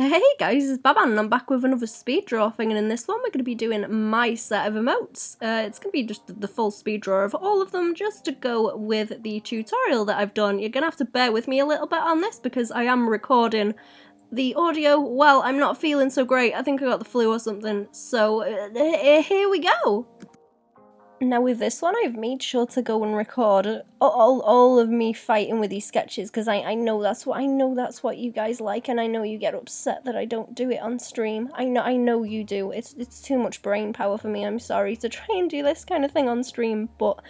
Hey guys, it's Baban and I'm back with another speed draw thing, and in this one we're going to be doing my set of emotes. It's going to be just the full speed draw of all of them just to go with the tutorial that I've done. You're going to have to bear with me a little bit on this because I am recording the audio while I'm not feeling so great. I think I got the flu or something, so here we go! Now with this one, I've made sure to go and record all of me fighting with these sketches because I know that's what you guys like, and I know you get upset that I don't do it on stream. I know you do. It's too much brain power for me. I'm sorry to try and do this kind of thing on stream, but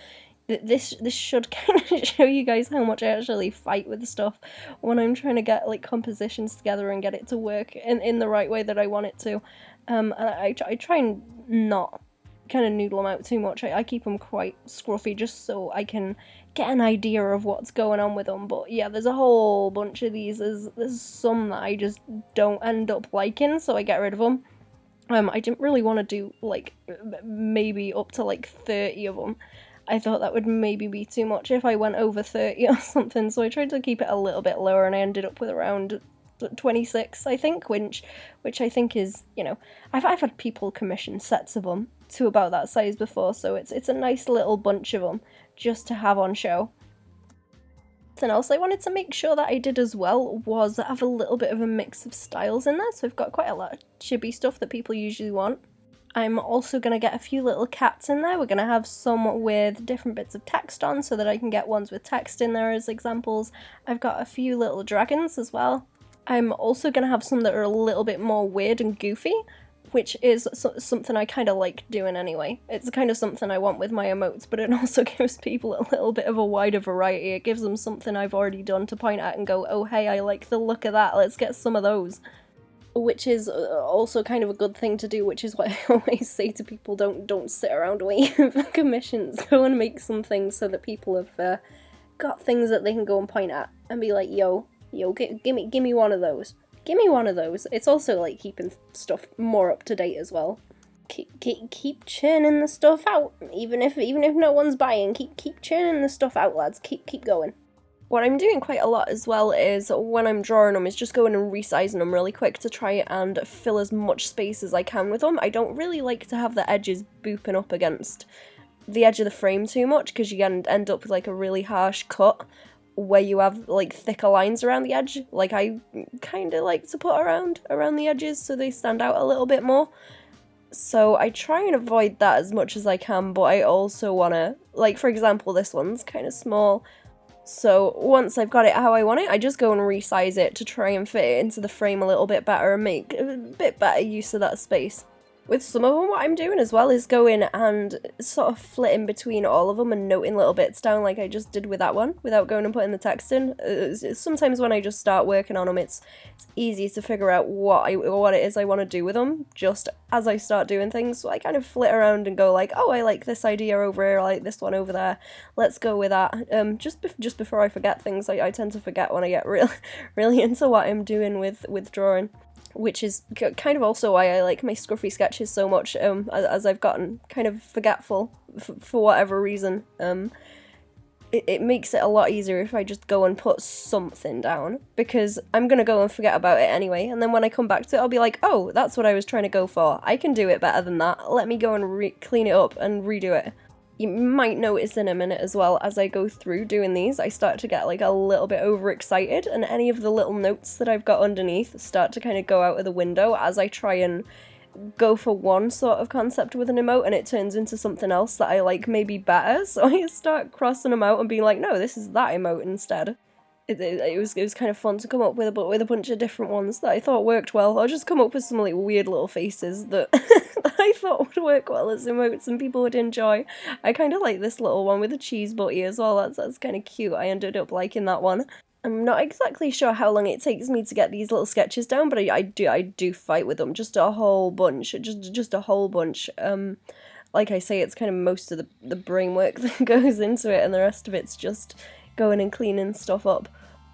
this should kind of show you guys how much I actually fight with stuff when I'm trying to get like compositions together and get it to work in the right way that I want it to. I try and not kind of noodle them out too much. I keep them quite scruffy just so I can get an idea of what's going on with them. But yeah, there's a whole bunch of these. There's some that I just don't end up liking, so I get rid of them. I didn't really want to do like maybe up to like 30 of them. I thought that would maybe be too much if I went over 30 or something, so I tried to keep it a little bit lower, and I ended up with around 26, I think, which I think is, you know, I've had people commission sets of them to about that size before, so it's a nice little bunch of them just to have on show. Something else I wanted to make sure that I did as well was have a little bit of a mix of styles in there, so I've got quite a lot of chibi stuff that people usually want. I'm also going to get a few little cats in there. We're going to have some with different bits of text on so that I can get ones with text in there as examples. I've got a few little dragons as well. I'm also going to have some that are a little bit more weird and goofy, which is something I kind of like doing anyway. It's kind of something I want with my emotes, but it also gives people a little bit of a wider variety. It gives them something I've already done to point at and go, oh hey, I like the look of that, let's get some of those. Which is also kind of a good thing to do, which is what I always say to people, don't sit around waiting for commissions. Go and make some things so that people have got things that they can go and point at and be like, yo, give me one of those. Give me one of those. It's also like keeping stuff more up to date as well. Keep churning the stuff out, even if no one's buying. Keep churning the stuff out, lads. Keep going. What I'm doing quite a lot as well is when I'm drawing them is just going and resizing them really quick to try and fill as much space as I can with them. I don't really like to have the edges booping up against the edge of the frame too much because you end up with like a really harsh cut where you have like thicker lines around the edge. Like I kind of like to put around the edges so they stand out a little bit more. So I try and avoid that as much as I can, but I also want to, like for example, this one's kind of small. So once I've got it how I want it, I just go and resize it to try and fit it into the frame a little bit better and make a bit better use of that space. With some of them, what I'm doing as well is going and sort of flitting between all of them and noting little bits down like I just did with that one, without going and putting the text in. Sometimes when I just start working on them, it's easy to figure out what it is I want to do with them, just as I start doing things. So I kind of flit around and go like, oh, I like this idea over here, I like this one over there, let's go with that. Just before I forget things, I tend to forget when I get really into what I'm doing with drawing. Which is kind of also why I like my scruffy sketches so much, as I've gotten kind of forgetful for whatever reason. It makes it a lot easier if I just go and put something down, because I'm gonna go and forget about it anyway, and then when I come back to it I'll be like, oh, that's what I was trying to go for, I can do it better than that, let me go and clean it up and redo it. You might notice in a minute as well, as I go through doing these, I start to get like a little bit overexcited, and any of the little notes that I've got underneath start to kind of go out of the window as I try and go for one sort of concept with an emote and it turns into something else that I like maybe better, so I start crossing them out and being like, no, this is that emote instead. It was kind of fun to come up with a bunch of different ones that I thought worked well. I'll just come up with some like weird little faces that, that I thought would work well as emotes and people would enjoy. I kind of like this little one with a cheese butty as well. That's kind of cute. I ended up liking that one. I'm not exactly sure how long it takes me to get these little sketches down, but I do fight with them just a whole bunch, just a whole bunch. Like I say, it's kind of most of the brain work that goes into it, and the rest of it's just going and cleaning stuff up.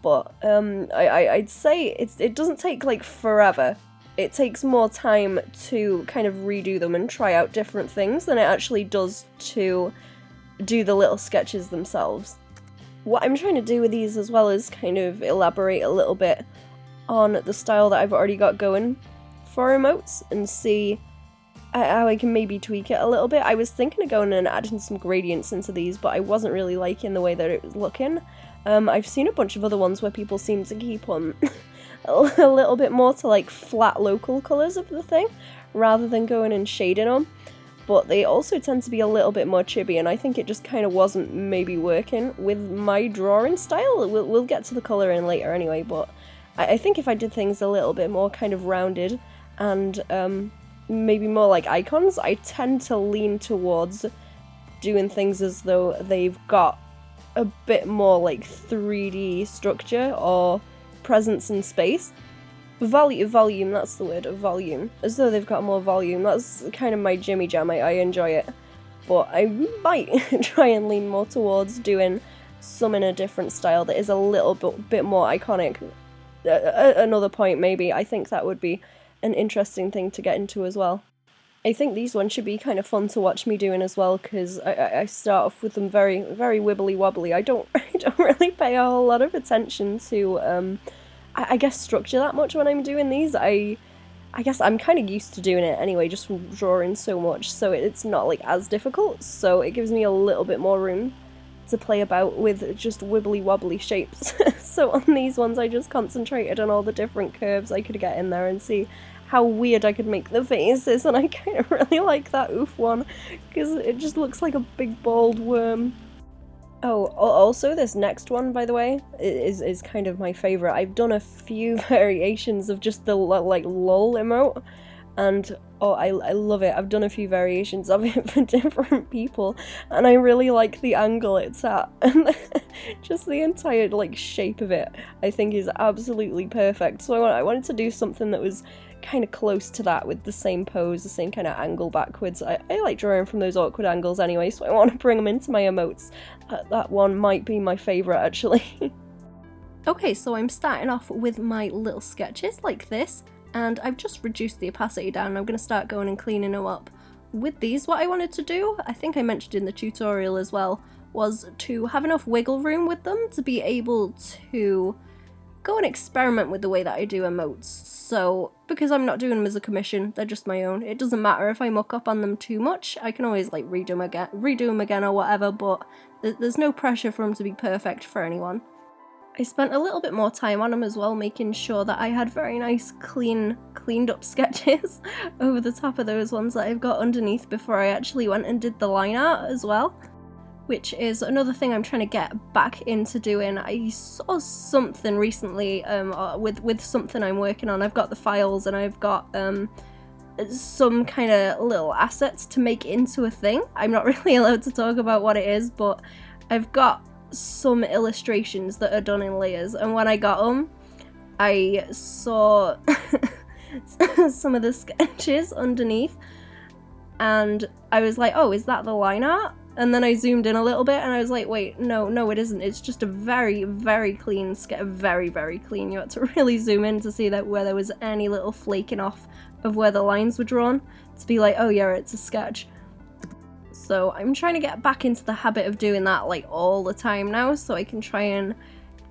But I'd say it doesn't take like forever. It takes more time to kind of redo them and try out different things than it actually does to do the little sketches themselves. What I'm trying to do with these as well is kind of elaborate a little bit on the style that I've already got going for emotes and see how I can maybe tweak it a little bit. I was thinking of going and adding some gradients into these, but I wasn't really liking the way that it was looking. I've seen a bunch of other ones where people seem to keep a little bit more to like flat local colours of the thing, rather than going and shading them. But they also tend to be a little bit more chibi, and I think it just kind of wasn't maybe working with my drawing style. We'll get to the colouring later anyway, but I think if I did things a little bit more kind of rounded and maybe more like icons, I tend to lean towards doing things as though they've got a bit more like 3D structure or presence in space. Volume, that's the word, volume. As though they've got more volume. That's kind of my jimmy jam, I enjoy it. But I might try and lean more towards doing some in a different style that is a little bit more iconic. Another point, maybe. I think that would be an interesting thing to get into as well. I think these ones should be kind of fun to watch me doing as well, because I start off with them very, very wibbly wobbly. I don't really pay a whole lot of attention to I guess structure that much when I'm doing these. I guess I'm kind of used to doing it anyway, just from drawing so much, so it's not like as difficult, so it gives me a little bit more room to play about with just wibbly wobbly shapes. So on these ones I just concentrated on all the different curves I could get in there and see how weird I could make the faces, and I kind of really like that oof one, because it just looks like a big bald worm. Oh, also this next one, by the way, is kind of my favourite. I've done a few variations of just the like lol emote, and oh, I love it. I've done a few variations of it for different people, and I really like the angle it's at, and just the entire like shape of it I think is absolutely perfect. So I wanted to do something that was kind of close to that with the same pose, the same kind of angle backwards. I like drawing from those awkward angles anyway, so I want to bring them into my emotes. That one might be my favourite actually. Okay, so I'm starting off with my little sketches like this, and I've just reduced the opacity down, and I'm going to start going and cleaning them up. With these, what I wanted to do, I think I mentioned in the tutorial as well, was to have enough wiggle room with them to be able to go and experiment with the way that I do emotes. So, because I'm not doing them as a commission, they're just my own. It doesn't matter if I muck up on them too much. I can always like redo them again or whatever, but there's no pressure for them to be perfect for anyone. I spent a little bit more time on them as well, making sure that I had very nice cleaned up sketches over the top of those ones that I've got underneath before I actually went and did the line art as well, which is another thing I'm trying to get back into doing. I saw something recently with something I'm working on. I've got the files and I've got some kind of little assets to make into a thing. I'm not really allowed to talk about what it is, but I've got some illustrations that are done in layers, and when I got them I saw some of the sketches underneath and I was like, oh, is that the line art? And then I zoomed in a little bit and I was like, wait, no it isn't. It's just a very, very clean sketch. Very, very clean. You had to really zoom in to see that where there was any little flaking off of where the lines were drawn to be like, oh yeah, it's a sketch. So I'm trying to get back into the habit of doing that like all the time now, so I can try and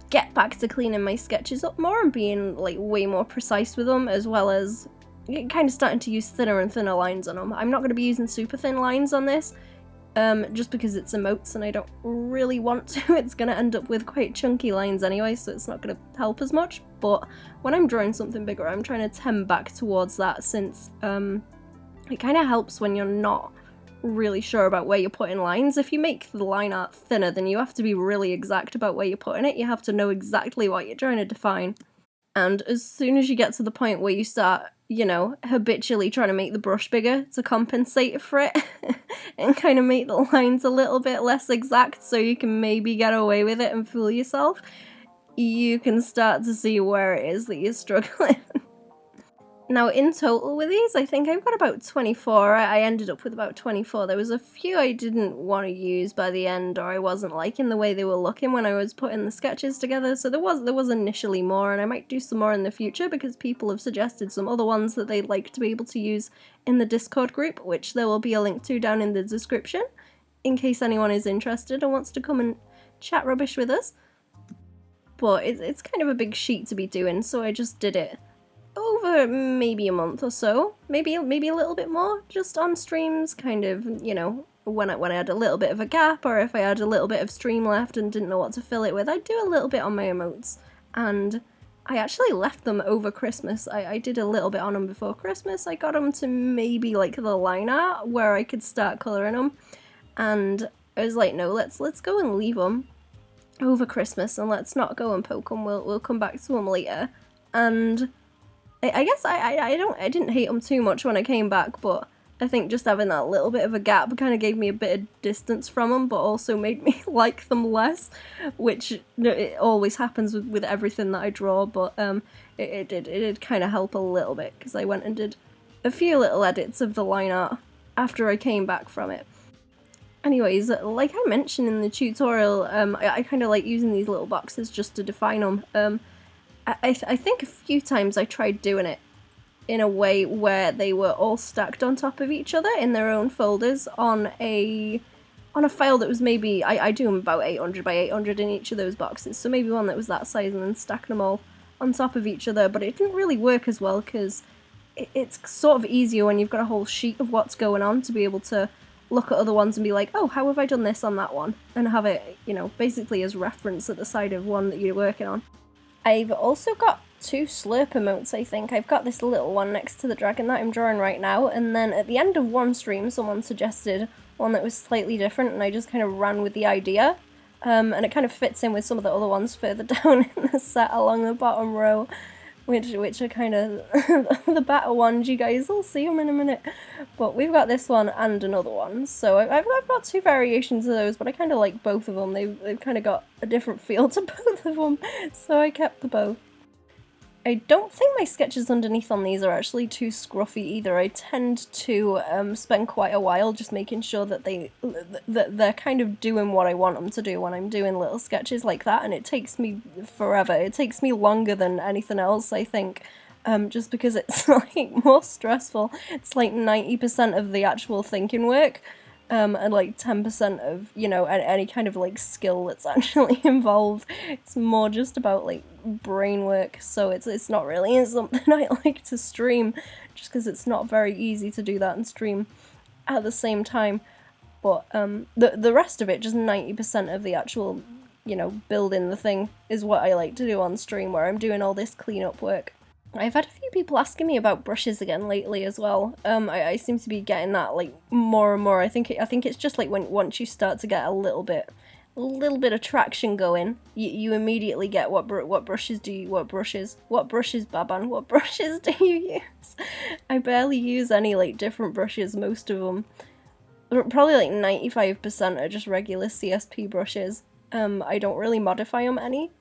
get back to cleaning my sketches up more and being like way more precise with them, as well as kind of starting to use thinner and thinner lines on them. I'm not going to be using super thin lines on this, just because it's emotes and I don't really want to. It's going to end up with quite chunky lines anyway, so it's not going to help as much. But when I'm drawing something bigger, I'm trying to tend back towards that, since it kind of helps when you're not really sure about where you're putting lines. If you make the line art thinner, then you have to be really exact about where you're putting it. You have to know exactly what you're trying to define. And as soon as you get to the point where you start, you know, habitually trying to make the brush bigger to compensate for it and kind of make the lines a little bit less exact so you can maybe get away with it and fool yourself, you can start to see where it is that you're struggling. Now, in total with these, I think I've got about 24. I ended up with about 24. There was a few I didn't want to use by the end, or I wasn't liking the way they were looking when I was putting the sketches together, so there was initially more, and I might do some more in the future because people have suggested some other ones that they'd like to be able to use in the Discord group, which there will be a link to down in the description, in case anyone is interested and wants to come and chat rubbish with us. but it's kind of a big sheet to be doing, so I just did it over maybe a month or so, maybe a little bit more, just on streams, kind of, you know, when I had a little bit of a gap, or if I had a little bit of stream left and didn't know what to fill it with, I'd do a little bit on my emotes. And I actually left them over Christmas. I did a little bit on them before Christmas. I got them to maybe like the line art where I could start colouring them, and I was like, no, let's go and leave them over Christmas, and let's not go and poke them. We'll come back to them later. And I guess I didn't hate them too much when I came back, but I think just having that little bit of a gap kind of gave me a bit of distance from them, but also made me like them less, which it always happens with everything that I draw, but it did kind of help a little bit, because I went and did a few little edits of the line art after I came back from it. Anyways, like I mentioned in the tutorial, I kind of like using these little boxes just to define them. I think a few times I tried doing it in a way where they were all stacked on top of each other in their own folders on a file that was maybe, I do them about 800 by 800 in each of those boxes, so maybe one that was that size, and then stacking them all on top of each other, but it didn't really work as well, because it's sort of easier when you've got a whole sheet of what's going on to be able to look at other ones and be like, oh, how have I done this on that one, and have it, you know, basically as reference at the side of one that you're working on. I've also got 2 slurp emotes, I think. I've got this little one next to the dragon that I'm drawing right now, and then at the end of one stream someone suggested one that was slightly different, and I just kind of ran with the idea, and it kind of fits in with some of the other ones further down in the set along the bottom row, which are kind of the better ones. You guys will see them in a minute, but we've got this one and another one, so I've got 2 variations of those, but I kind of like both of them. They've kind of got a different feel to both of them, so I kept the both. I don't think my sketches underneath on these are actually too scruffy either. I tend to spend quite a while just making sure that they're kind of doing what I want them to do when I'm doing little sketches like that, and it takes me forever. It takes me longer than anything else, I think, just because it's like more stressful. It's like 90% of the actual thinking work, and like 10% of, you know, any kind of like skill that's actually involved. It's more just about like brain work, so it's not really something I like to stream, just because it's not very easy to do that and stream at the same time. But the rest of it, just 90% of the actual, you know, building the thing, is what I like to do on stream, where I'm doing all this cleanup work. I've had a few people asking me about brushes again lately as well. I seem to be getting that like more and more. I think it's just like once you start to get a little bit of traction going, you immediately get what brushes, Baban, what brushes do you use? I barely use any like different brushes. Most of them, probably like 95%, are just regular CSP brushes. I don't really modify them any.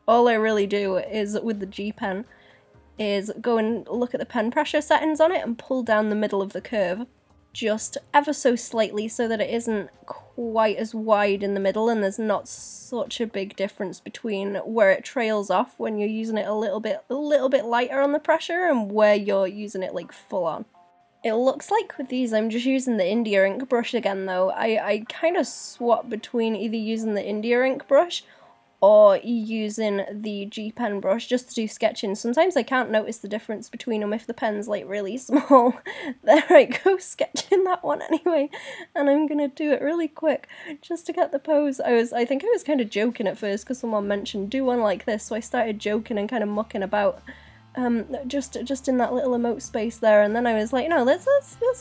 All I really do is with the G pen is go and look at the pen pressure settings on it and pull down the middle of the curve just ever so slightly, so that it isn't quite as wide in the middle and there's not such a big difference between where it trails off when you're using it a little bit lighter on the pressure and where you're using it like full on. It looks like with these I'm just using the India ink brush again though. I kind of swap between either using the India ink brush or using the G pen brush just to do sketching. Sometimes I can't notice the difference between them if the pen's like really small. There I go, sketching that one anyway, and I'm gonna do it really quick just to get the pose. I think I was kind of joking at first because someone mentioned do one like this, so I started joking and kind of mucking about just in that little emote space there, and then I was like, no, let's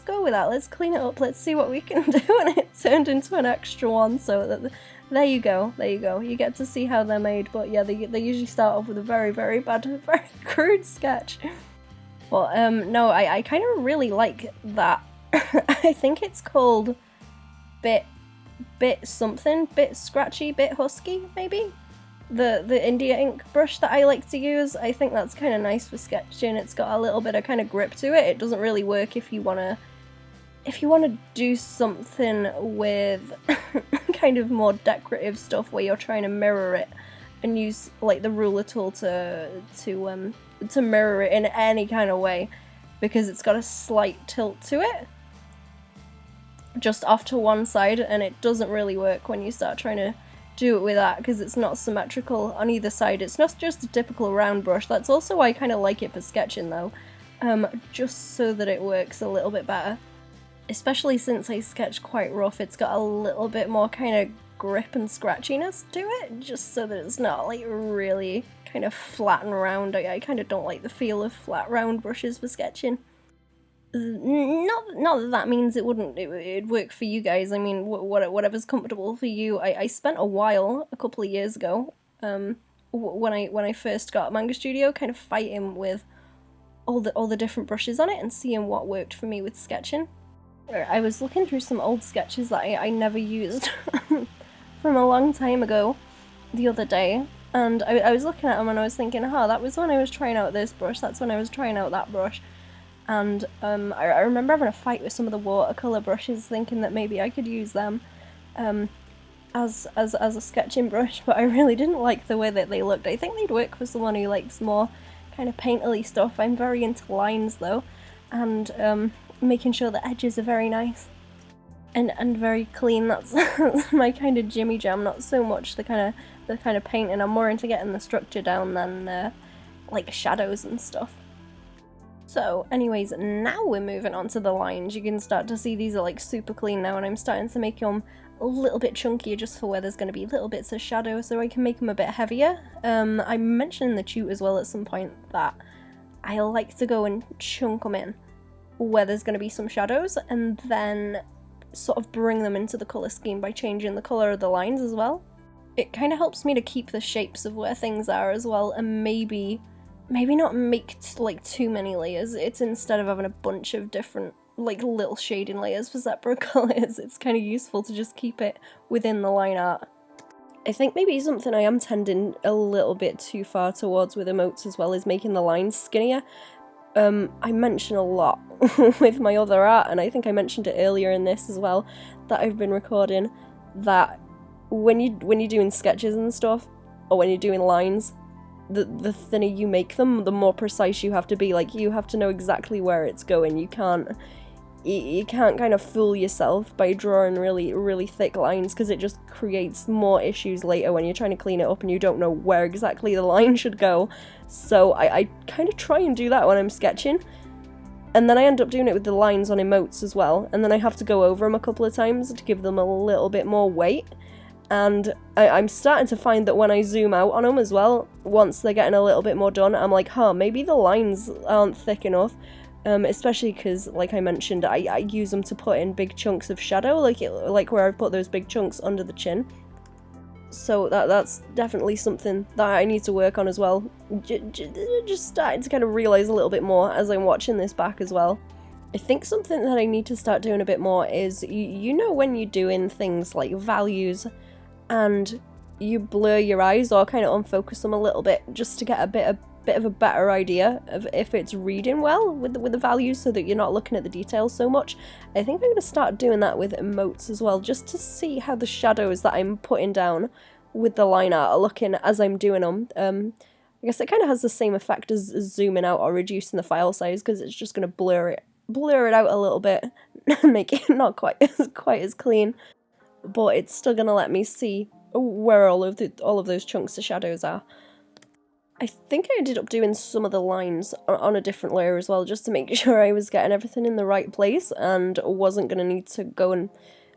go with that, let's clean it up, let's see what we can do, and it turned into an extra one, so that there you go, you get to see how they're made. But yeah, they usually start off with a very, very bad, very crude sketch. But no, I kind of really like that. I think it's called bit something, bit scratchy, bit husky, maybe? The India ink brush that I like to use. I think that's kind of nice for sketching. It's got a little bit of kind of grip to it. It doesn't really work if you want to do something with kind of more decorative stuff where you're trying to mirror it and use like the ruler tool to mirror it in any kind of way, because it's got a slight tilt to it just off to one side, and it doesn't really work when you start trying to do it with that because it's not symmetrical on either side. It's not just a typical round brush. That's also why I kind of like it for sketching though, just so that it works a little bit better. Especially since I sketch quite rough, it's got a little bit more kind of grip and scratchiness to it, just so that it's not like really kind of flat and round. I kind of don't like the feel of flat round brushes for sketching. Not that that means it'd work for you guys. I mean, whatever's comfortable for you. I spent a while, a couple of years ago, when I first got Manga Studio, kind of fighting with all the different brushes on it and seeing what worked for me with sketching. I was looking through some old sketches that I never used from a long time ago the other day, and I was looking at them and I was thinking, that was when I was trying out this brush, that's when I was trying out that brush. And I remember having a fight with some of the watercolour brushes, thinking that maybe I could use them as a sketching brush, but I really didn't like the way that they looked. I think they'd work for someone who likes more kind of painterly stuff. I'm very into lines though, and making sure the edges are very nice and very clean. That's my kind of jimmy jam, not so much the kind of painting. I'm more into getting the structure down than like shadows and stuff. So anyways, now we're moving on to the lines. You can start to see these are like super clean now, and I'm starting to make them a little bit chunkier just for where there's going to be little bits of shadow, so I can make them a bit heavier. I mentioned in the tute as well at some point that I like to go and chunk them in where there's going to be some shadows, and then sort of bring them into the colour scheme by changing the colour of the lines as well. It kind of helps me to keep the shapes of where things are as well, and maybe not make like too many layers. It's instead of having a bunch of different like little shading layers for separate colours, it's kind of useful to just keep it within the line art. I think maybe something I am tending a little bit too far towards with emotes as well is making the lines skinnier. I mention a lot with my other art, and I think I mentioned it earlier in this as well, that I've been recording, that when you're doing sketches and stuff, or when you're doing lines, the thinner you make them, the more precise you have to be. Like, you have to know exactly where it's going. You can't kind of fool yourself by drawing really thick lines, because it just creates more issues later when you're trying to clean it up and you don't know where exactly the line should go. So I kind of try and do that when I'm sketching, and then I end up doing it with the lines on emotes as well, and then I have to go over them a couple of times to give them a little bit more weight. And I'm starting to find that when I zoom out on them as well, once they're getting a little bit more done, I'm like, maybe the lines aren't thick enough. Especially because, like I mentioned, I use them to put in big chunks of shadow, like where I put those big chunks under the chin. So that's definitely something that I need to work on as well. Just starting to kind of realise a little bit more as I'm watching this back as well. I think something that I need to start doing a bit more is, you know, when you're doing things like values and you blur your eyes or kind of unfocus them a little bit just to get a bit of a better idea of if it's reading well with the values, so that you're not looking at the details so much. I think I'm going to start doing that with emotes as well, just to see how the shadows that I'm putting down with the line art are looking as I'm doing them. I guess it kind of has the same effect as zooming out or reducing the file size, because it's just going to blur it out a little bit, make it not quite as clean, but it's still going to let me see where all of those chunks of shadows are. I think I ended up doing some of the lines on a different layer as well, just to make sure I was getting everything in the right place and wasn't going to need to go and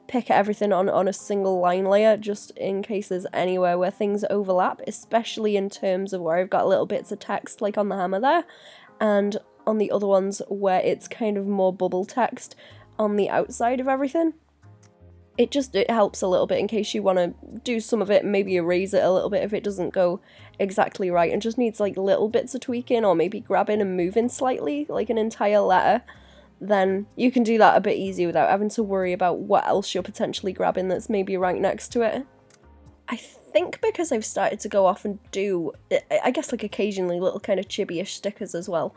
pick everything on a single line layer, just in case there's anywhere where things overlap, especially in terms of where I've got little bits of text like on the hammer there, and on the other ones where it's kind of more bubble text on the outside of everything. It helps a little bit in case you want to do some of it, maybe erase it a little bit if it doesn't go exactly right and just needs like little bits of tweaking, or maybe grabbing and moving slightly, like an entire letter. Then you can do that a bit easier without having to worry about what else you're potentially grabbing that's maybe right next to it. I think because I've started to go off and do, I guess, like occasionally little kind of chibi-ish stickers as well,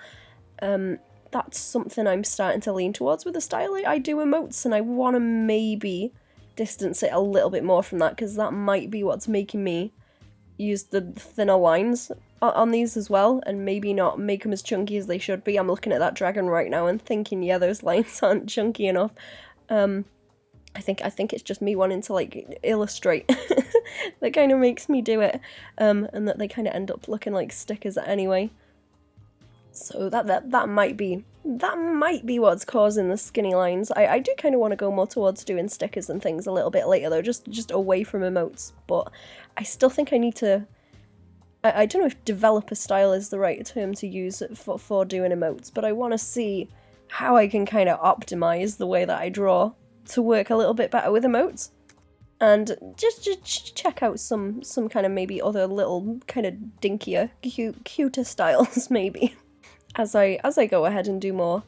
that's something I'm starting to lean towards with the style I do emotes, and I want to maybe distance it a little bit more from that, because that might be what's making me use the thinner lines on these as well, and maybe not make them as chunky as they should be. I'm looking at that dragon right now and thinking, yeah, those lines aren't chunky enough. I think it's just me wanting to like illustrate that kind of makes me do it, and that they kind of end up looking like stickers anyway. So that might be what's causing the skinny lines. I do kind of want to go more towards doing stickers and things a little bit later though, just away from emotes, but I still think I need to... I don't know if developer style is the right term to use for doing emotes, but I want to see how I can kind of optimize the way that I draw to work a little bit better with emotes. And just check out some kind of maybe other little kind of dinkier, cuter styles maybe. As I go ahead and do more.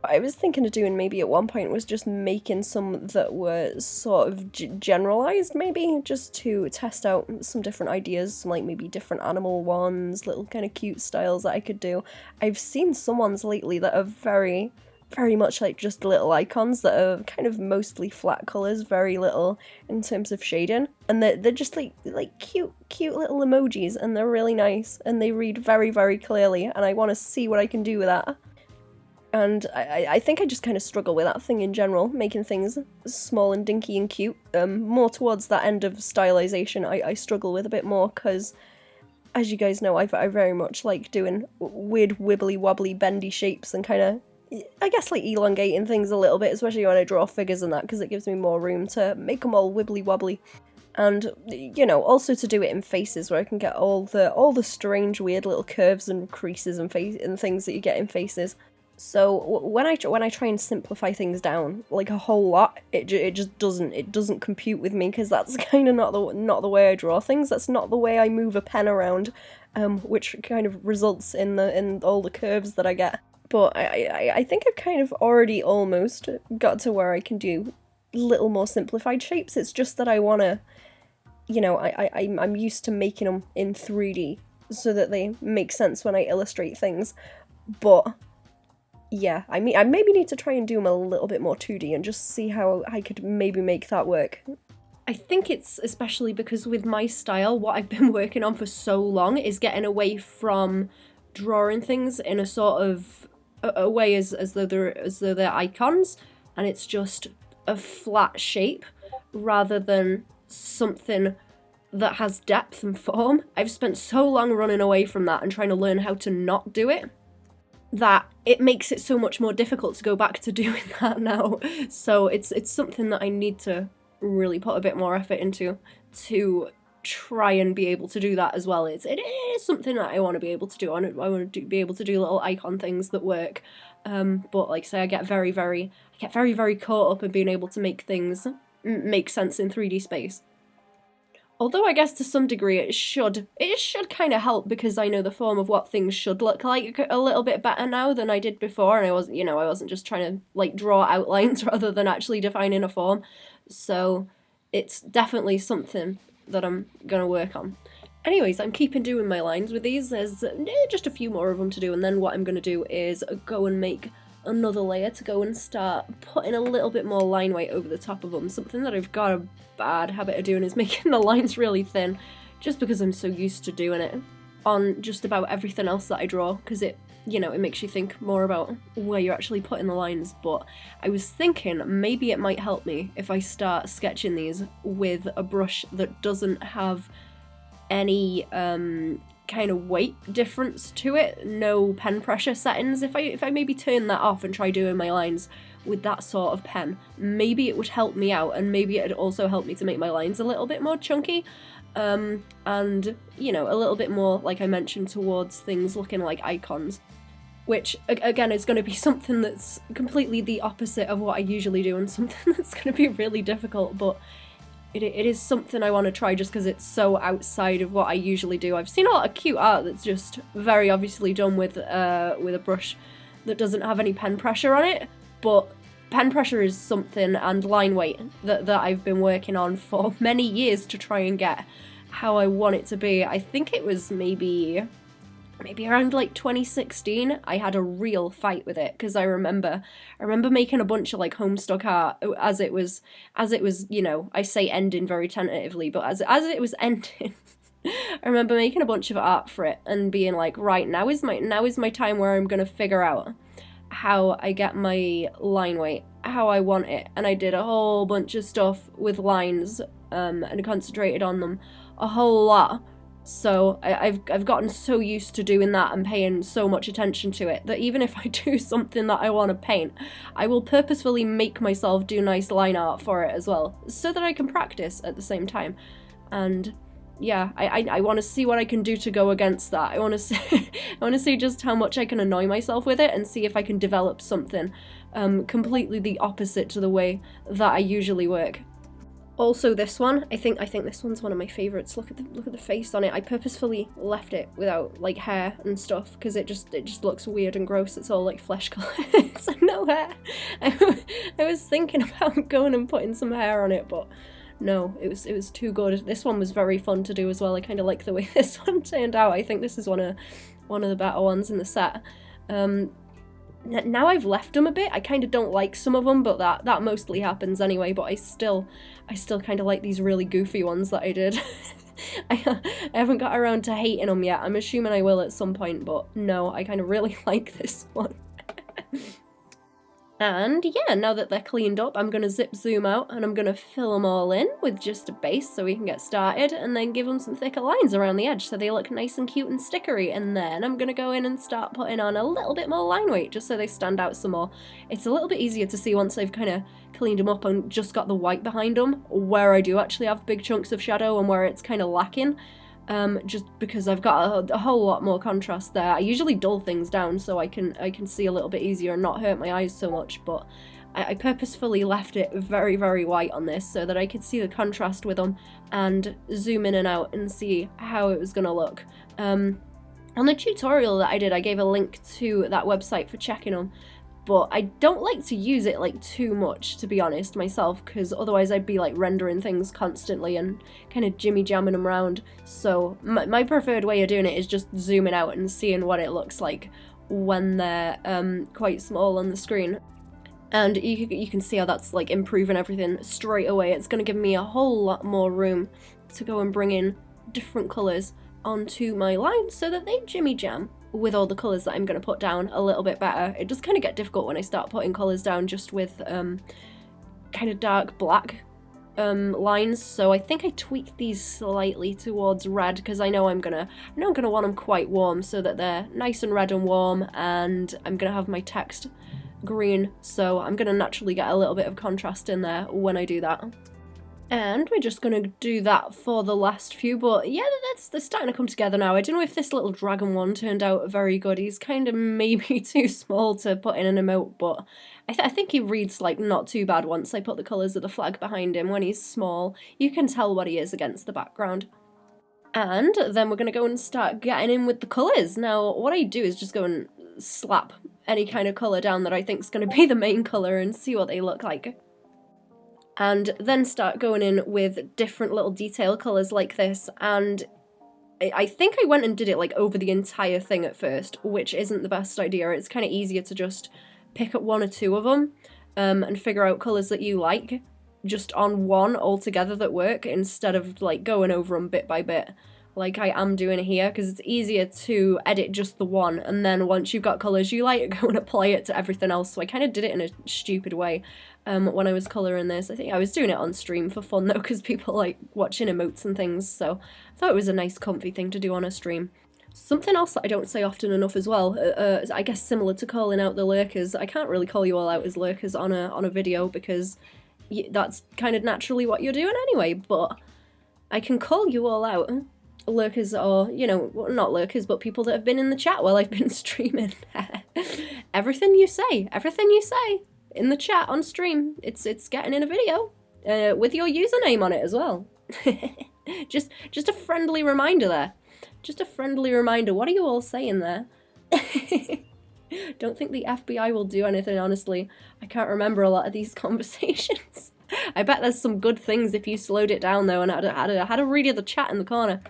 I was thinking of doing maybe at one point was just making some that were sort of generalized maybe, just to test out some different ideas, some like maybe different animal ones, little kind of cute styles that I could do. I've seen some ones lately that are very much like just little icons that are kind of mostly flat colours, very little in terms of shading, and they're just like cute little emojis, and they're really nice, and they read very clearly, and I want to see what I can do with that. And I think I just kind of struggle with that thing in general, making things small and dinky and cute. More towards that end of stylization, I struggle with a bit more, because, as you guys know, I very much like doing weird wibbly wobbly bendy shapes and kind of, I guess, like elongating things a little bit, especially when I draw figures and that, because it gives me more room to make them all wibbly wobbly. And, you know, also to do it in faces, where I can get all the strange weird little curves and creases and things that you get in faces. So when I try and simplify things down like a whole lot, it just doesn't compute with me, because that's kind of not the way I draw things. That's not the way I move a pen around, which kind of results in all the curves that I get. But I think I've kind of already almost got to where I can do little more simplified shapes. It's just that I want to, you know, I'm used to making them in 3D so that they make sense when I illustrate things, but yeah, I maybe need to try and do them a little bit more 2D and just see how I could maybe make that work. I think it's especially because with my style, what I've been working on for so long is getting away from drawing things in a sort of a way as though they're icons, and it's just a flat shape rather than something that has depth and form. I've spent so long running away from that and trying to learn how to not do it, that it makes it so much more difficult to go back to doing that now. So it's something that I need to really put a bit more effort into to try and be able to do that as well. It is something that I want to be able to do. I want to be able to do little icon things that work. But like I say, I get very caught up in being able to make things make sense in 3D space. Although I guess to some degree it should kind of help, because I know the form of what things should look like a little bit better now than I did before, and I wasn't just trying to like draw outlines rather than actually defining a form. So it's definitely something that I'm gonna work on. Anyways, I'm keeping doing my lines with these. There's just a few more of them to do, and then what I'm gonna do is go and make another layer to go and start putting a little bit more line weight over the top of them. Something that I've got a bad habit of doing is making the lines really thin, just because I'm so used to doing it on just about everything else that I draw, because it makes you think more about where you're actually putting the lines. But I was thinking maybe it might help me if I start sketching these with a brush that doesn't have any kind of weight difference to it, no pen pressure settings. If I maybe turn that off and try doing my lines with that sort of pen, maybe it would help me out, and maybe it'd also help me to make my lines a little bit more chunky, and a little bit more, like I mentioned, towards things looking like icons, which again is going to be something that's completely the opposite of what I usually do, and something that's going to be really difficult, but it is something I want to try just because it's so outside of what I usually do. I've seen a lot of cute art that's just very obviously done with a brush that doesn't have any pen pressure on it, but pen pressure is something, and line weight, that I've been working on for many years to try and get how I want it to be. I think it was maybe around like 2016, I had a real fight with it, because I remember making a bunch of like Homestuck art as it was, I say ending very tentatively, but as it was ending, I remember making a bunch of art for it and being like, right, now is my time where I'm gonna figure out how I get my line weight, how I want it, and I did a whole bunch of stuff with lines and concentrated on them a whole lot. So I've gotten so used to doing that and paying so much attention to it that even if I do something that I want to paint, I will purposefully make myself do nice line art for it as well, so that I can practice at the same time. And yeah, I want to see what I can do to go against that. I want to see, I want to see just how much I can annoy myself with it and see if I can develop something completely the opposite to the way that I usually work. Also, this one, I think this one's one of my favorites. Look at the face on it. I purposefully left it without like hair and stuff because it just looks weird and gross. It's all like flesh colour. So no hair. I was thinking about going and putting some hair on it, but no, it was too good. This one was very fun to do as well. I kind of like the way this one turned out. I think this is one of the better ones in the set. Now I've left them a bit. I kind of don't like some of them, but that mostly happens anyway. But I still kind of like these really goofy ones that I did. I haven't got around to hating them yet. I'm assuming I will at some point, but no, I kind of really like this one. And yeah, now that they're cleaned up, I'm going to zoom out and I'm going to fill them all in with just a base so we can get started, and then give them some thicker lines around the edge so they look nice and cute and stickery. And then I'm going to go in and start putting on a little bit more line weight just so they stand out some more. It's a little bit easier to see once I've kind of cleaned them up and just got the white behind them, where I do actually have big chunks of shadow and where it's kind of lacking. Just because I've got a whole lot more contrast there. I usually dull things down so I can see a little bit easier and not hurt my eyes so much, but I purposefully left it very, very white on this so that I could see the contrast with them and zoom in and out and see how it was going to look. On the tutorial that I did, I gave a link to that website for checking them, but I don't like to use it like too much, to be honest, myself, because otherwise I'd be like rendering things constantly and kind of jimmy jamming them around. So my preferred way of doing it is just zooming out and seeing what it looks like when they're quite small on the screen. And you can see how that's like improving everything straight away. It's going to give me a whole lot more room to go and bring in different colours onto my lines so that they jimmy jam with all the colours that I'm going to put down a little bit better. It does kind of get difficult when I start putting colours down just with kind of dark black lines, so I think I tweaked these slightly towards red because I know I'm gonna want them quite warm so that they're nice and red and warm, and I'm gonna have my text green, so I'm gonna naturally get a little bit of contrast in there when I do that. And we're just going to do that for the last few, but yeah, they're starting to come together now. I don't know if this little dragon one turned out very good. He's kind of maybe too small to put in an emote, but I think he reads like not too bad once I put the colours of the flag behind him. When he's small, you can tell what he is against the background. And then we're going to go and start getting in with the colours. Now, what I do is just go and slap any kind of colour down that I think is going to be the main colour and see what they look like. And then start going in with different little detail colours like this, and I think I went and did it like over the entire thing at first, which isn't the best idea. It's kind of easier to just pick up one or two of them and figure out colours that you like just on one altogether that work, instead of like going over them bit by bit like I am doing here, because it's easier to edit just the one, and then once you've got colours you like, go and apply it to everything else. So I kind of did it in a stupid way when I was colouring this. I think I was doing it on stream for fun though, because people like watching emotes and things, so I thought it was a nice comfy thing to do on a stream. Something else that I don't say often enough as well, I guess similar to calling out the lurkers, I can't really call you all out as lurkers on a video because that's kind of naturally what you're doing anyway, but I can call you all out. Lurkers, or, you know, well, not lurkers, but people that have been in the chat while I've been streaming. everything you say in the chat on stream, it's getting in a video with your username on it as well. just a friendly reminder there. Just a friendly reminder. What are you all saying there? Don't think the FBI will do anything, honestly. I can't remember a lot of these conversations. I bet there's some good things if you slowed it down though and had a read of the chat in the corner.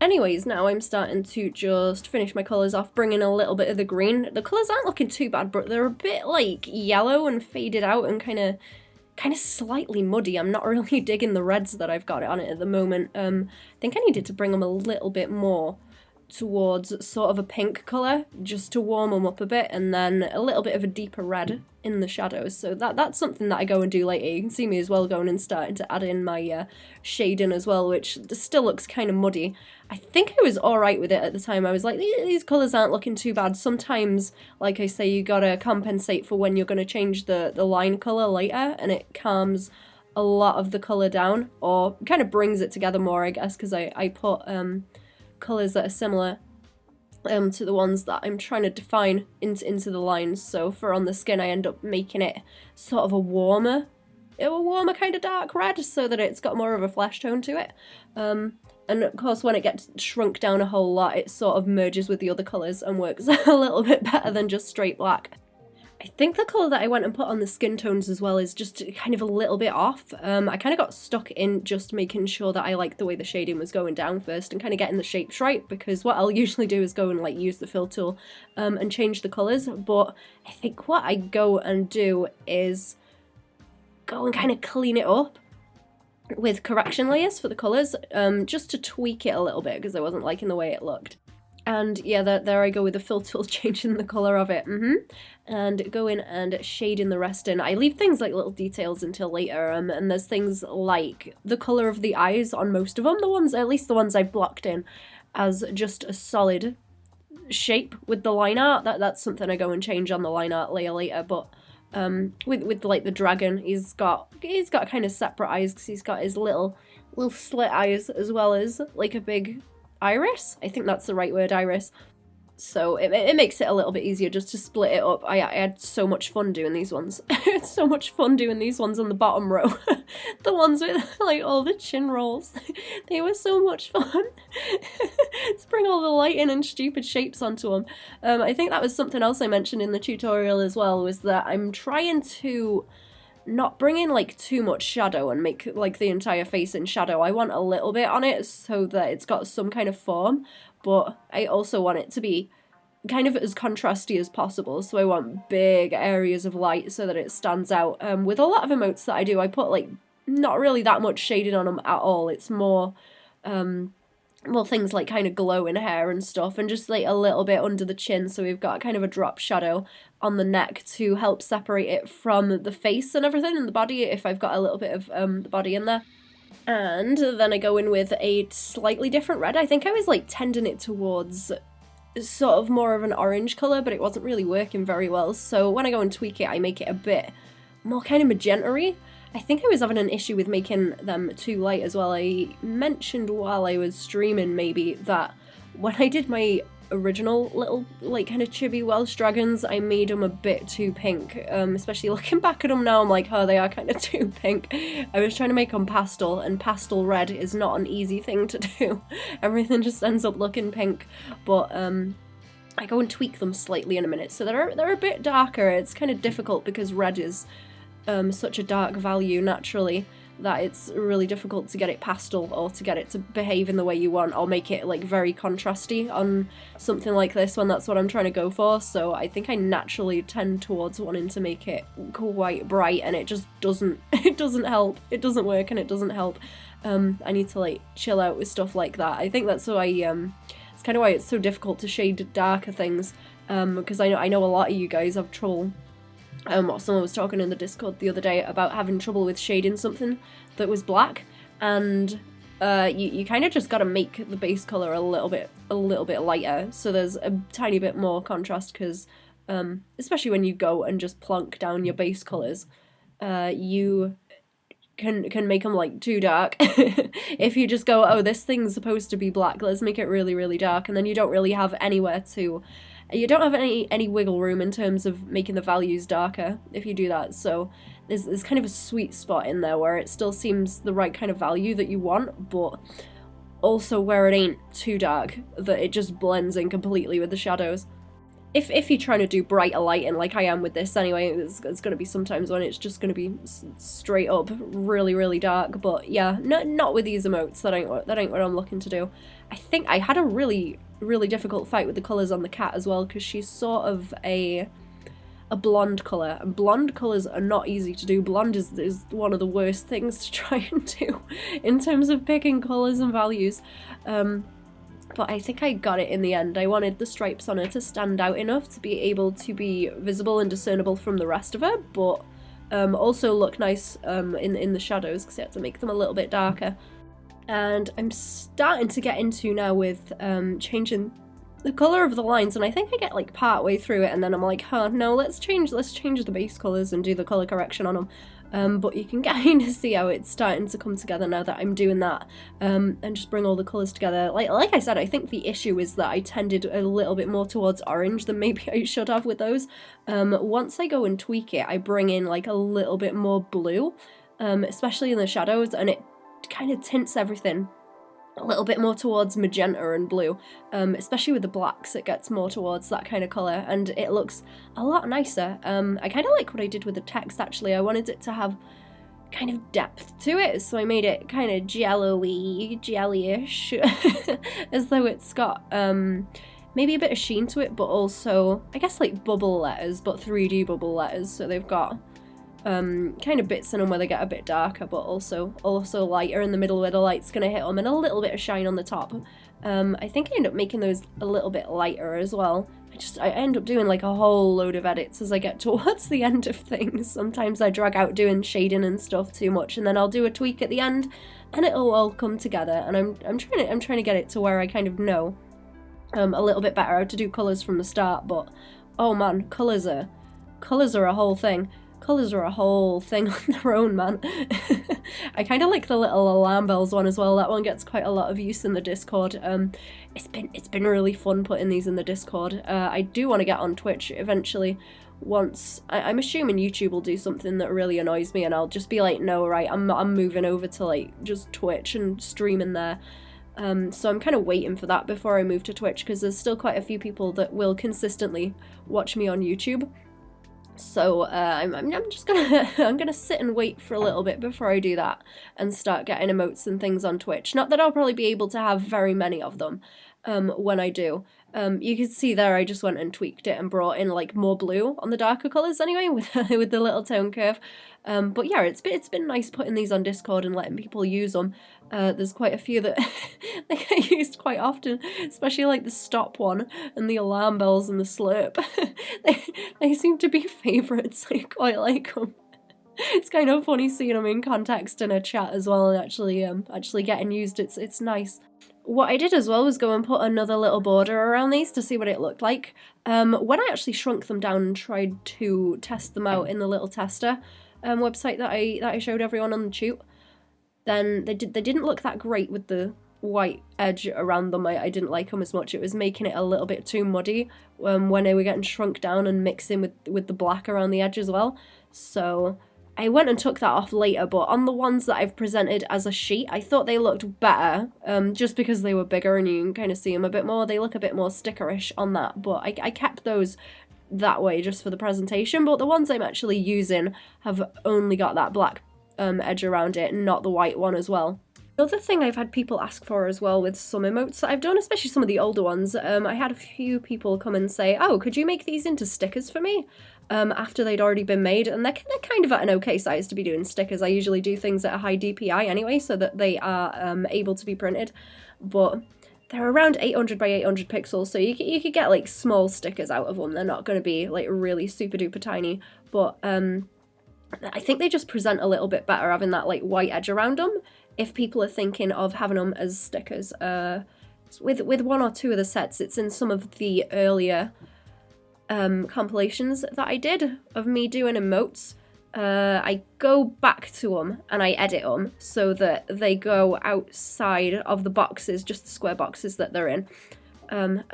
Anyways, now I'm starting to just finish my colours off, bring in a little bit of the green. The colours aren't looking too bad, but they're a bit like yellow and faded out and kind of slightly muddy. I'm not really digging the reds that I've got on it at the moment. I think I needed to bring them a little bit more towards sort of a pink colour just to warm them up a bit, and then a little bit of a deeper red in the shadows. So that's something that I go and do later. You can see me as well going and starting to add in my shading as well, which still looks kind of muddy. I think I was alright with it at the time. I was like, these colours aren't looking too bad. Sometimes, like I say, you gotta compensate for when you're going to change the line colour later, and it calms a lot of the colour down, or kind of brings it together more, I guess, because I put colours that are similar to the ones that I'm trying to define into the lines. So for on the skin, I end up making it sort of a warmer kind of dark red, so that it's got more of a flesh tone to it. And of course, when it gets shrunk down a whole lot, it sort of merges with the other colours and works a little bit better than just straight black. I think the colour that I went and put on the skin tones as well is just kind of a little bit off. I kind of got stuck in just making sure that I liked the way the shading was going down first and kind of getting the shapes right, because what I'll usually do is go and like use the fill tool and change the colours. But I think what I go and do is go and kind of clean it up with correction layers for the colours, just to tweak it a little bit because I wasn't liking the way it looked. And yeah, there I go with the fill tool, changing the colour of it, and go in and shading the rest in. I leave things like little details until later, and there's things like the colour of the eyes on most of them, at least the ones I've blocked in as just a solid shape with the line art. That's something I go and change on the line art layer later, but with like the dragon, he's got kind of separate eyes because he's got his little slit eyes as well as like a big iris. I think that's the right word, iris. So it makes it a little bit easier just to split it up. I had so much fun doing these ones. It's so much fun doing these ones on the bottom row. The ones with like all the chin rolls. They were so much fun. To bring all the lighting and stupid shapes onto them. I think that was something else I mentioned in the tutorial as well, was that I'm trying to not bring in like too much shadow and make like the entire face in shadow. I want a little bit on it so that it's got some kind of form, but I also want it to be kind of as contrasty as possible. So I want big areas of light so that it stands out. With a lot of emotes that I do, I put like not really that much shading on them at all. It's more well, things like kind of glowing hair and stuff, and just like a little bit under the chin, so we've got kind of a drop shadow on the neck to help separate it from the face and everything, and the body, if I've got a little bit of the body in there. And then I go in with a slightly different red. I think I was like tending it towards sort of more of an orange colour, but it wasn't really working very well, so when I go and tweak it, I make it a bit more kind of magenta-y. I think I was having an issue with making them too light as well. I mentioned while I was streaming maybe that when I did my original little like kind of chibi Welsh dragons, I made them a bit too pink, especially looking back at them now, I'm like, oh, they are kind of too pink. I was trying to make them pastel, and pastel red is not an easy thing to do. Everything just ends up looking pink, but I go and tweak them slightly in a minute, so they're a bit darker. It's kind of difficult because red is such a dark value naturally that it's really difficult to get it pastel or to get it to behave in the way you want, or make it like very contrasty on something like this when that's what I'm trying to go for. So I think I naturally tend towards wanting to make it quite bright, and it just doesn't help. It doesn't work and it doesn't help. I need to like chill out with stuff like that. I think that's why it's kind of why it's so difficult to shade darker things, because I know a lot of you guys have trouble. Someone was talking in the Discord the other day about having trouble with shading something that was black, and you kind of just got to make the base color a little bit lighter, so there's a tiny bit more contrast, because especially when you go and just plonk down your base colors, you can make them like too dark. If you just go, oh, this thing's supposed to be black, let's make it really, really dark, and then you don't really have anywhere to. You don't have any wiggle room in terms of making the values darker if you do that, so there's kind of a sweet spot in there where it still seems the right kind of value that you want, but also where it ain't too dark, that it just blends in completely with the shadows. If you're trying to do brighter lighting, like I am with this anyway, it's going to be sometimes when it's just going to be straight up really, really dark, but yeah, not with these emotes. That ain't what I'm looking to do. I think I had a really difficult fight with the colours on the cat as well, because she's sort of a blonde colour, and blonde colours are not easy to do. Blonde is one of the worst things to try and do in terms of picking colours and values. but I think I got it in the end. I wanted the stripes on her to stand out enough to be able to be visible and discernible from the rest of her, but also look nice in the shadows, because I had to make them a little bit darker. And I'm starting to get into now with changing the colour of the lines, and I think I get like part way through it and then I'm like, huh, no, let's change the base colours and do the colour correction on them. But you can kind of see how it's starting to come together now that I'm doing that, and just bring all the colours together. Like I said, I think the issue is that I tended a little bit more towards orange than maybe I should have with those. Once I go and tweak it, I bring in like a little bit more blue, especially in the shadows, and it kind of tints everything a little bit more towards magenta and blue, especially with the blacks. It gets more towards that kind of colour and it looks a lot nicer. I kind of like what I did with the text actually. I wanted it to have kind of depth to it, so I made it kind of jelly-ish, as though it's got maybe a bit of sheen to it, but also I guess like bubble letters, but 3D bubble letters, so they've got kind of bits in them where they get a bit darker, but also lighter in the middle where the light's gonna hit them, and a little bit of shine on the top. I think I end up making those a little bit lighter as well. I end up doing like a whole load of edits as I get towards the end of things. Sometimes I drag out doing shading and stuff too much, and then I'll do a tweak at the end, and it'll all come together. And I'm trying to get it to where I kind of know a little bit better how to do colours from the start. But oh man, colours are a whole thing. Colours are a whole thing on their own, man. I kind of like the little alarm bells one as well. That one gets quite a lot of use in the Discord. It's been really fun putting these in the Discord. I do want to get on Twitch eventually. Once I'm assuming YouTube will do something that really annoys me, and I'll just be like, no, right, I'm moving over to like just Twitch and streaming there. So I'm kind of waiting for that before I move to Twitch, because there's still quite a few people that will consistently watch me on YouTube. So I'm just gonna sit and wait for a little bit before I do that and start getting emotes and things on Twitch. Not that I'll probably be able to have very many of them when I do. You can see there I just went and tweaked it and brought in like more blue on the darker colours anyway with with the little tone curve. But yeah, it's been nice putting these on Discord and letting people use them. There's quite a few that they get used quite often, especially like the stop one and the alarm bells and the slurp. they seem to be favourites. I quite like them. It's kind of funny seeing them in context in a chat as well, and actually getting used. It's nice. What I did as well was go and put another little border around these to see what it looked like. When I actually shrunk them down and tried to test them out in the little tester website that I showed everyone on the shoot, then they didn't look that great with the white edge around them. I didn't like them as much. It was making it a little bit too muddy when they were getting shrunk down and mixing with the black around the edge as well. So I went and took that off later, but on the ones that I've presented as a sheet, I thought they looked better, just because they were bigger and you can kind of see them a bit more. They look a bit more stickerish on that, but I kept those that way just for the presentation. But the ones I'm actually using have only got that black edge around it, not the white one as well. Another thing I've had people ask for as well with some emotes that I've done, especially some of the older ones, I had a few people come and say, oh, could you make these into stickers for me? After they'd already been made, and they're kind of at an okay size to be doing stickers. I usually do things at a high DPI anyway, so that they are able to be printed, but they're around 800 by 800 pixels, so you could get like small stickers out of them. They're not going to be like really super duper tiny, but I think they just present a little bit better having that like white edge around them if people are thinking of having them as stickers. With one or two of the sets, it's in some of the earlier compilations that I did of me doing emotes. I go back to them and I edit them so that they go outside of the boxes, just the square boxes that they're in,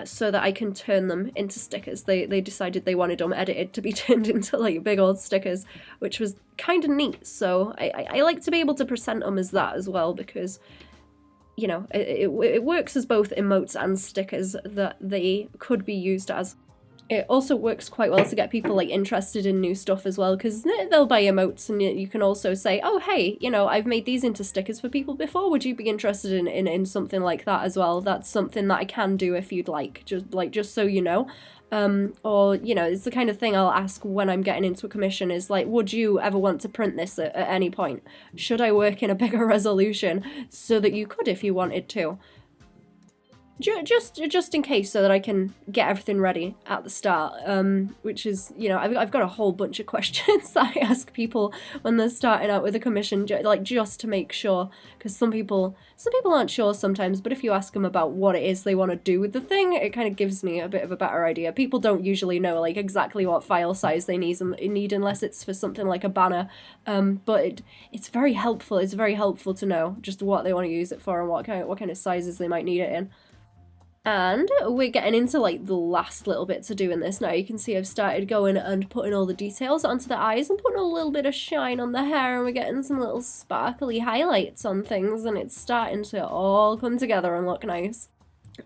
so that I can turn them into stickers. They decided they wanted them edited to be turned into like big old stickers, which was kind of neat. So I like to be able to present them as that as well, because you know it works as both emotes and stickers that they could be used as. It also works quite well to get people like interested in new stuff as well, because they'll buy emotes and you can also say, oh hey, you know, I've made these into stickers for people before, would you be interested in something like that as well? That's something that I can do if you'd like, just so you know. Or, you know, it's the kind of thing I'll ask when I'm getting into a commission is like, would you ever want to print this at any point? Should I work in a bigger resolution so that you could if you wanted to? Just in case, so that I can get everything ready at the start, which is, you know, I've got a whole bunch of questions that I ask people when they're starting out with a commission, like just to make sure, because some people aren't sure sometimes, but if you ask them about what it is they want to do with the thing, it kind of gives me a bit of a better idea. People don't usually know like exactly what file size they need unless it's for something like a banner, but it's very helpful. It's very helpful to know just what they want to use it for and what kind of sizes they might need it in. And we're getting into like the last little bits of doing this now. You can see I've started going and putting all the details onto the eyes and putting a little bit of shine on the hair, and we're getting some little sparkly highlights on things, and it's starting to all come together and look nice.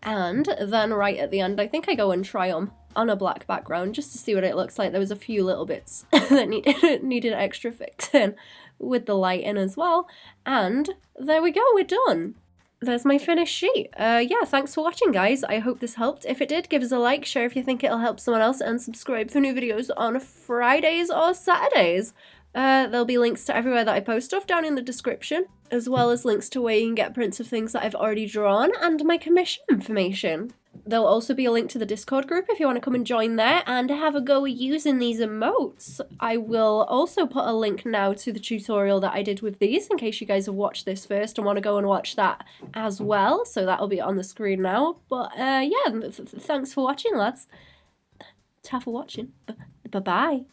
And then right at the end, I think I go and try them on a black background just to see what it looks like. There was a few little bits that needed extra fixing with the lighting as well. And there we go, we're done. There's my finished sheet. Yeah, thanks for watching, guys. I hope this helped. If it did, give us a like, share if you think it'll help someone else, and subscribe for new videos on Fridays or Saturdays. There'll be links to everywhere that I post stuff down in the description, as well as links to where you can get prints of things that I've already drawn and my commission information. There'll also be a link to the Discord group if you want to come and join there and have a go using these emotes. I will also put a link now to the tutorial that I did with these in case you guys have watched this first and want to go and watch that as well. So that'll be on the screen now. But yeah, thanks for watching, lads. Ta for watching. Bye-bye.